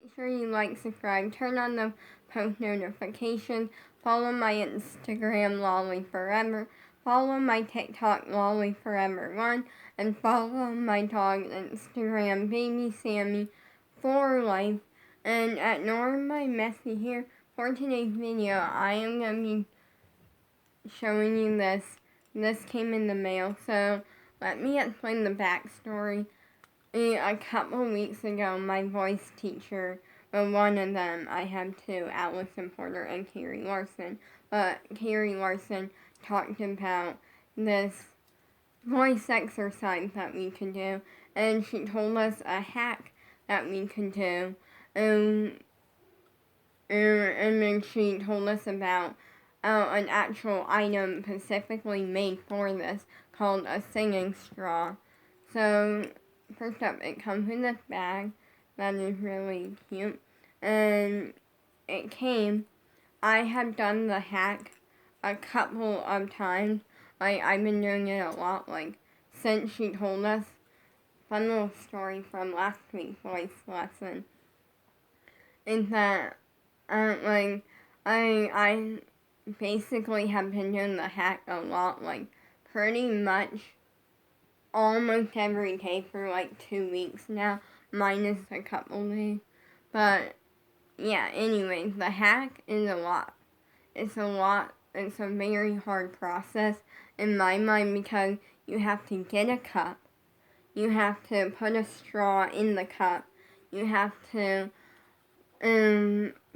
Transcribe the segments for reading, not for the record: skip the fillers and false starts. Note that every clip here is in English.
Make sure you like, subscribe, turn on the post notifications, follow my Instagram, Lolly Forever, follow my TikTok, Lolly Forever 1, and follow my dog Instagram, Baby Sammy for life. And ignore my messy here. For today's video, I am going to be showing you this. This came in the mail, so let me explain the backstory. A couple weeks ago, my voice teacher, well, one of them, I have two, Allison Porter and Carrie Larson, but Carrie Larson talked about this voice exercise that we could do, and she told us a hack that we could do, and then she told us about an actual item specifically made for this called a singing straw. So first up, it comes in this bag that is really cute, and I have done the hack a couple of times. I've been doing it a lot, since she told us. Fun little story from last week's voice lesson is that, I basically have been doing the hack a lot, pretty much almost every day for 2 weeks now, minus a couple days. But yeah, anyways, the hack is a lot. It's a very hard process in my mind because you have to get a cup, you have to put a straw in the cup, you have to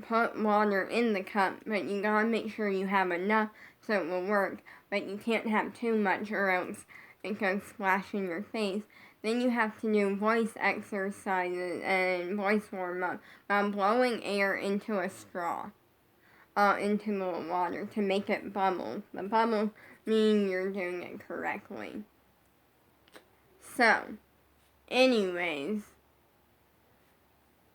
put water in the cup, but you gotta make sure you have enough so it will work, but you can't have too much or else it can splash in your face. Then you have to do voice exercises and voice warm-up by blowing air into a straw, into the water to make it bubble. The bubbles mean you're doing it correctly. So, anyways,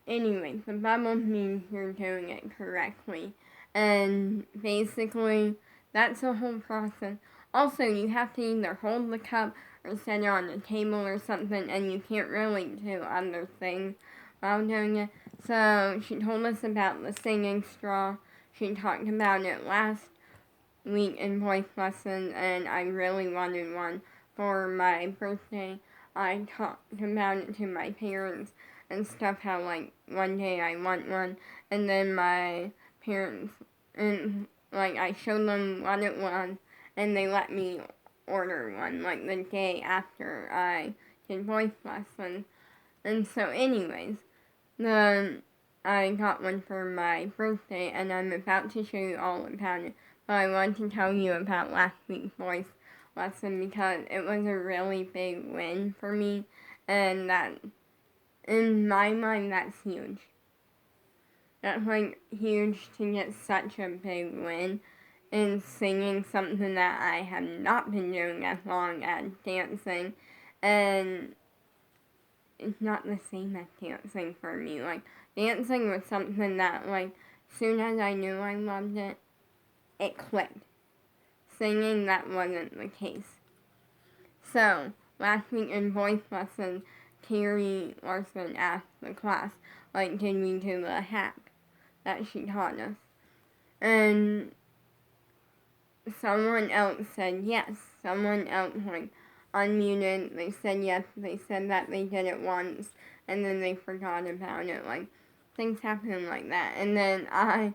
the bubbles mean you're doing it correctly. And basically, that's the whole process. Also, you have to either hold the cup or set it on the table or something, and you can't really do other things while doing it. So, she told us about the singing straw. She talked about it last week in voice lessons, and I really wanted one for my birthday. I talked about it to my parents and stuff, how one day I want one, and then my parents, and I showed them what it was, and they let me order one, the day after I did voice lessons. And so anyways, I got one for my birthday, and I'm about to show you all about it, but I want to tell you about last week's voice lesson because it was a really big win for me, and that, in my mind, that's huge. That's huge to get such a big win in singing something that I have not been doing as long as dancing, and it's not the same as dancing for me. Dancing was something that, soon as I knew I loved it, it clicked. Singing, that wasn't the case. So, last week in voice lessons, Carrie Larson asked the class, did we do the hack that she taught us? And someone else said yes. Someone else, unmuted, they said yes. They said that they did it once, and then they forgot about it. Things happen like that. And then I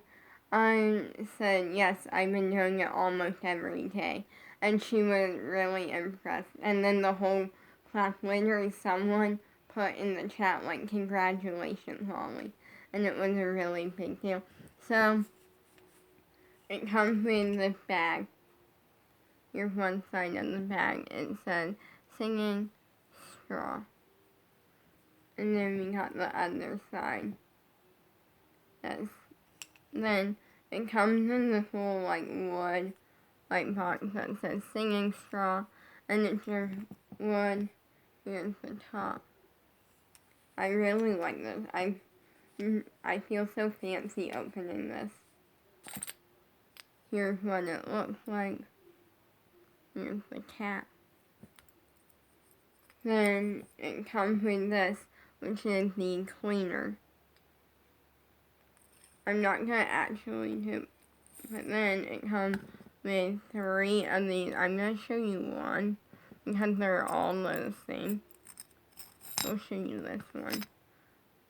said, yes, I've been doing it almost every day. And she was really impressed. And then the whole class, literally someone put in the chat, congratulations, Holly. And it was a really big deal. So, it comes in this bag. Here's one side of the bag. It says, singing straw. And then we got the other side. Then it comes in this little, wood, box that says singing straw. And it's your wood. Here's the top. I really like this. I feel so fancy opening this. Here's what it looks like. Here's the cap. Then it comes with this, which is the cleaner. I'm not gonna actually do, but then it comes with 3 of these. I'm gonna show you one because they're all the same. I'll show you this one.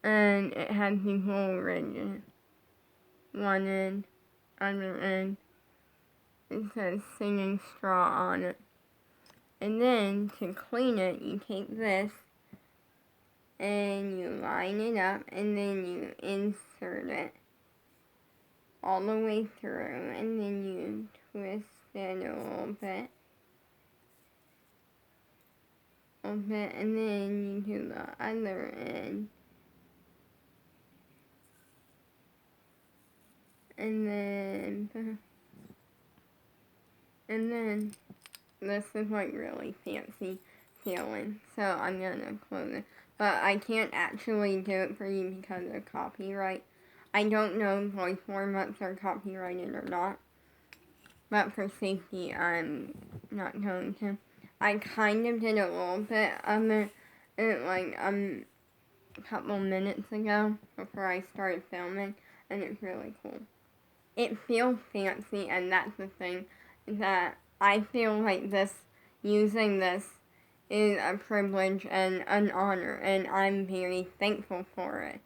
And it has these little ridges. One end, other end. It says singing straw on it. And then to clean it, you take this and you line it up and then you insert it all the way through and then you twist it a little bit. And then you do the other end. And then this is like really fancy feeling. So I'm gonna close it. But I can't actually do it for you because of copyright. I don't know if voice warm-ups are copyrighted or not. But for safety, I'm not going to. I kind of did a little bit of it like a couple minutes ago before I started filming, and it's really cool. It feels fancy, and that's the thing, that I feel like using this is a privilege and an honor, and I'm very thankful for it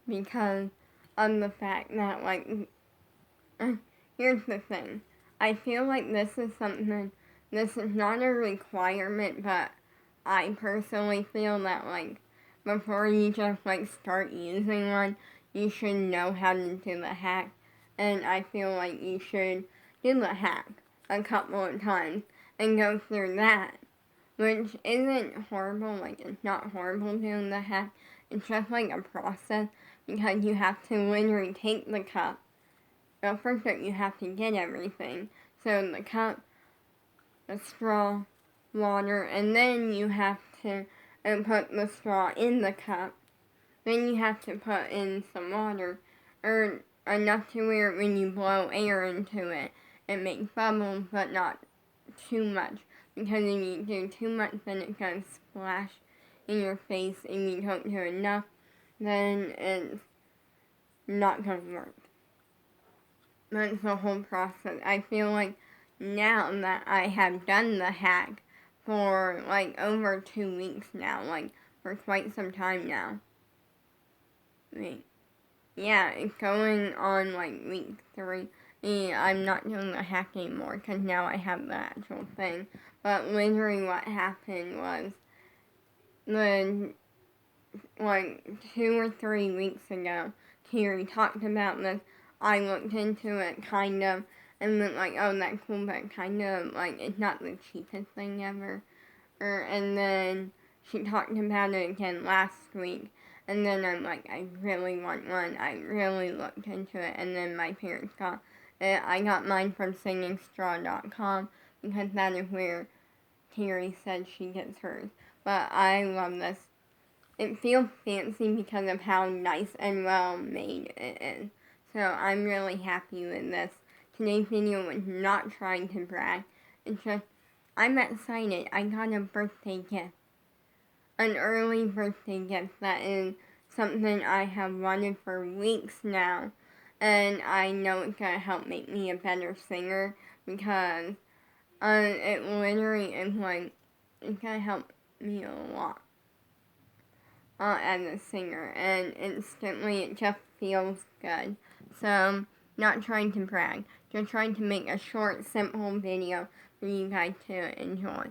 because of the fact that, like, here's the thing. I feel like this is not a requirement, but I personally feel that, like, before you just, like, start using one, you should know how to do the hack. And I feel like you should do the hack a couple of times and go through that, which isn't horrible. Like, it's not horrible doing the hack. It's just like a process because you have to literally take the cup. Well, first up, you have to get everything. So the cup, the straw, water, and then you have to put the straw in the cup. Then you have to put in some water, or enough to where when you blow air into it, it makes bubbles, but not too much. Because if you do too much, then it's going to splash in your face, and you don't do enough, then it's not going to work. That's the whole process. I feel like now that I have done the hack for like over 2 weeks now, like for quite some time now. Yeah, it's going on like week 3. Yeah, I'm not doing the hack anymore because now I have the actual thing. But literally what happened was like 2 or 3 weeks ago, Terry talked about this. I looked into it kind of and went like, oh, that's cool, but kind of like it's not the cheapest thing ever. And then she talked about it again last week. And then I'm like, I really want one. I really looked into it. And then my parents got it. I got mine from singingstraw.com because that is where Terry said she gets hers. But I love this. It feels fancy because of how nice and well made it is. So I'm really happy with this. Today's video was not trying to brag. It's just, I'm excited. I got a birthday gift. An early birthday gift that is something I have wanted for weeks now. And I know it's going to help make me a better singer because it literally is like, it's going to help me a lot as a singer. And instantly it just feels good. So, not trying to brag. Just trying to make a short, simple video for you guys to enjoy.